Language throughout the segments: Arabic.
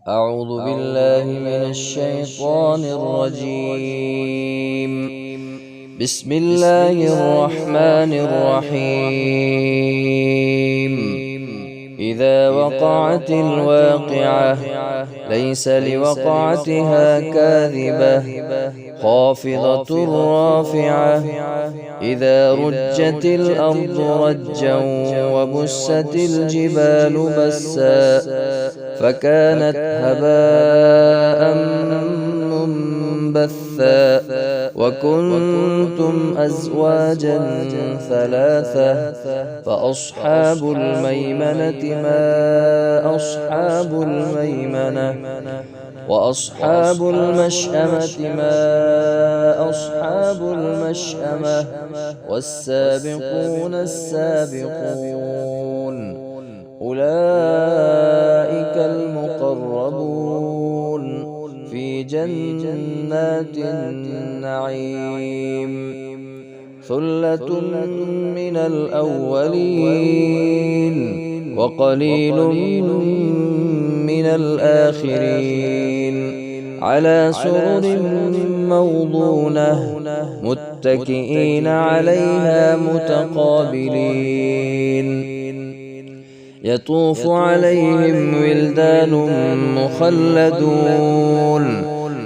أعوذ بالله من الشيطان الرجيم. بسم الله الرحمن الرحيم. إذا وقعت الواقعة ليس لوقعتها كاذبة خافضة رافعة. إذا رجت الأرض رجا وبست الجبال بسا فكانت هباء منبثا وكنتم أزواجا ثلاثة فأصحاب الميمنة ما أصحاب الميمنة وأصحاب المشأمة ما أصحاب المشأمة والسابقون السابقون أولئك المقربون في جنات النعيم. ثلة من الأولين وقليل من الآخرين على سرر موضونة متكئين عليها متقابلين. يطوف عليهم ولدان مخلدون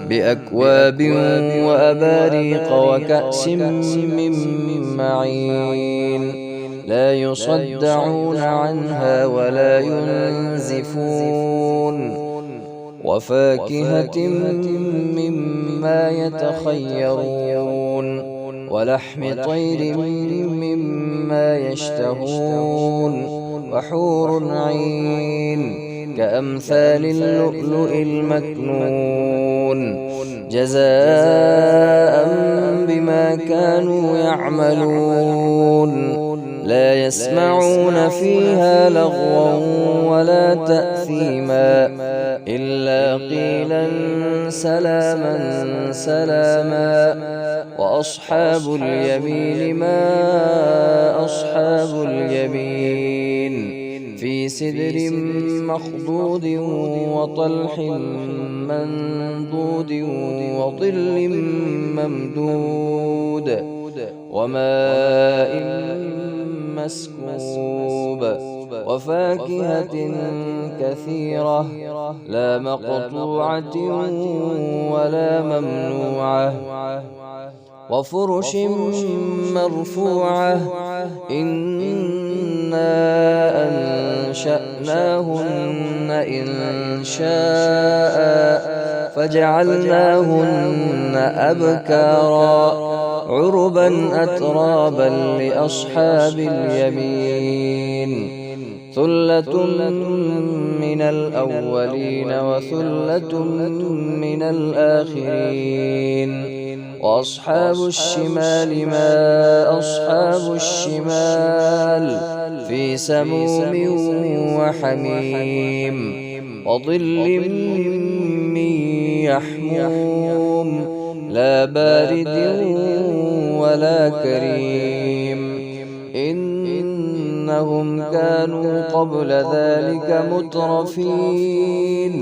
بأكواب وأباريق وكأس من معين لا يصدعون عنها ولا ينزفون. وفاكهة مما يتخيرون ولحم طير مما يشتهون وحور عين كأمثال اللؤلؤ المكنون جزاء بما كانوا يعملون. لا يسمعون فيها لغوا ولا تأثيما إلا قيلا سلاما سلاما. وأصحاب اليمين ما أصحاب اليمين في سدر مخضود وطلح منضود وظل ممدود وماء مسكوب وفاكهة كثيرة لا مقطوعة ولا ممنوعة وفرش مرفوعة. إنا أنشأناهن إنشاء فجعلناهن أبكارا عربا أترابا لأصحاب اليمين. ثلة من الأولين وثلة من الآخرين. وأصحاب الشمال ما أصحاب الشمال في سموم وحميم وظل من يحموم لا بارد ولا كريم. إنهم كانوا قبل ذلك مترفين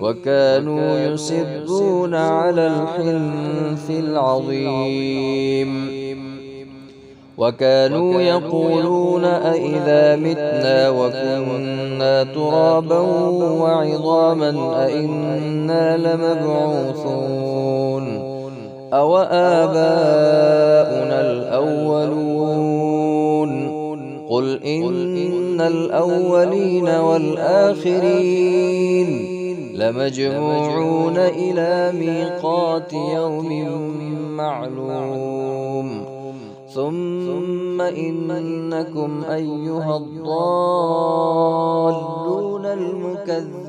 وكانوا يصرون على الحنث العظيم وكانوا يقولون أئذا متنا وكنا ترابا وعظاما أئنا لمبعوثون أو آباؤنا الأولون. قل إن الأولين والآخرين لمجموعون إلى ميقات يوم معلوم. ثم إنكم أيها الضالون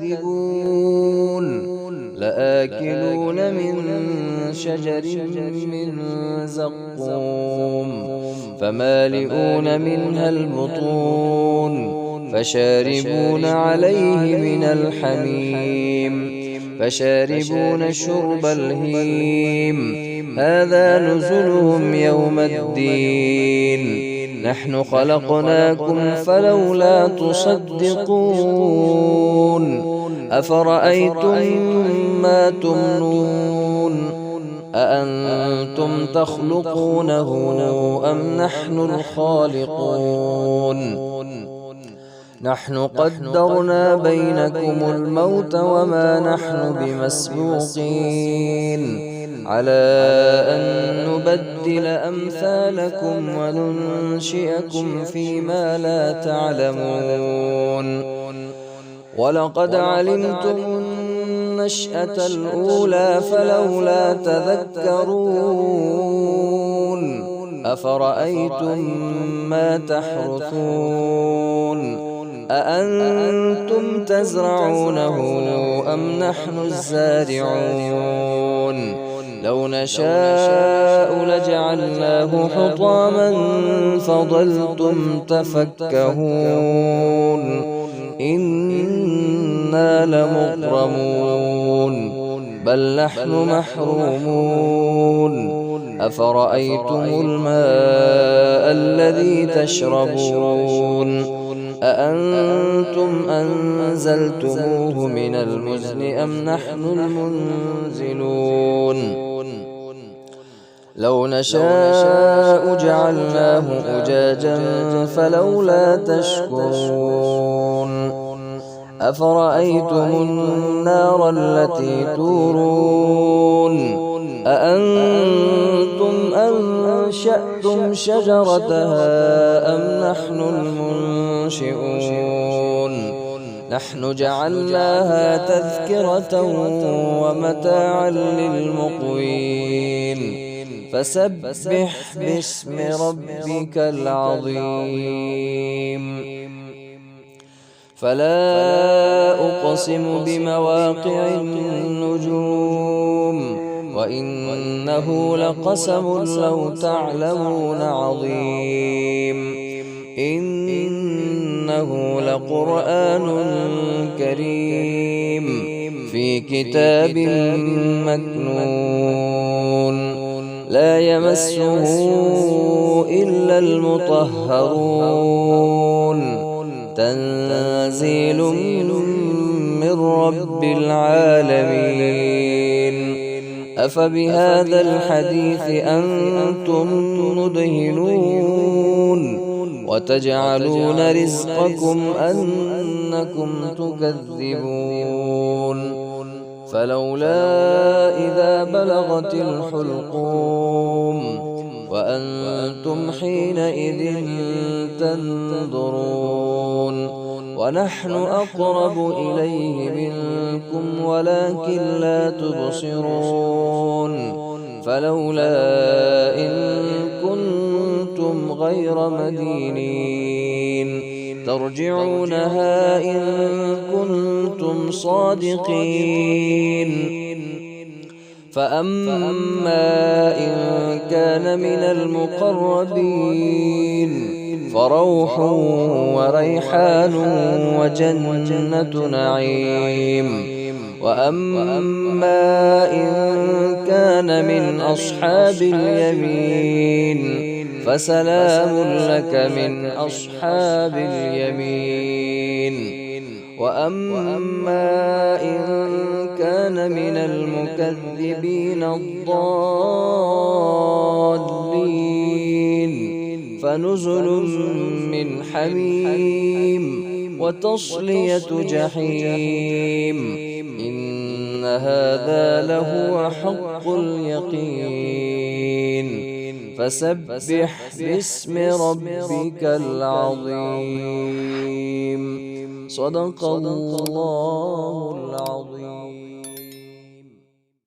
المكذبون لآكلون من شجر من زقوم فمالئون منها البطون فشاربون عليه من الحميم فشاربون شرب الهيم. هذا نزلهم يوم الدين. نحن خلقناكم فلولا تصدقون أفرأيتم ما تمنون أأنتم تخلقونه أم نحن الخالقون نحن قدرنا بينكم الموت وما نحن بمسبوقين على أن نبدل أمثالكم وننشئكم فيما لا تعلمون ولقد علمتم النشأة الأولى فلولا تذكرون أفرأيتم ما تحرثون أأنتم تزرعونه أم نحن الزارعون لو نشاء لجعلناه حطاما فظلتم تفكهون إنا لمغرمون بل نحن محرومون أفرأيتم الماء الذي تشربون أأنتم أنزلتموه من المزن أم نحن المنزلون لو نشاء جعلناه أجاجا فلولا تشكرون أفرأيتم النار التي تورون أأنتم أنشأتم شجرتها أم نحن المنشئون نحن جعلناها تذكرة ومتاعا للمقوين فسبح باسم ربك العظيم فلا أقسم بمواقع النجوم وإنه لقسم لو تعلمون عظيم إنه لقرآن كريم في كتاب مكنون لا يمسه إلا المطهرون تنزيل من رب العالمين أفبهذا الحديث أنتم مدهنون وتجعلون رزقكم أنكم تكذبون فلولا إذا بلغت الحلقوم وأنتم حينئذ تنظرون ونحن أقرب إليه منكم ولكن لا تبصرون فلولا إن كنتم غير مدينين ترجعونها إن كنتم صادقين فأما إن كان من المقربين فروح وريحان وجنة نعيم وأما إن كان من أصحاب اليمين فسلام لك من أصحاب اليمين وأما إن كان من المكذبين الضالين فنزل من حميم وتصلية جحيم إن هذا لهو حق اليقين فسبح باسم ربك العظيم صدق الله العظيم.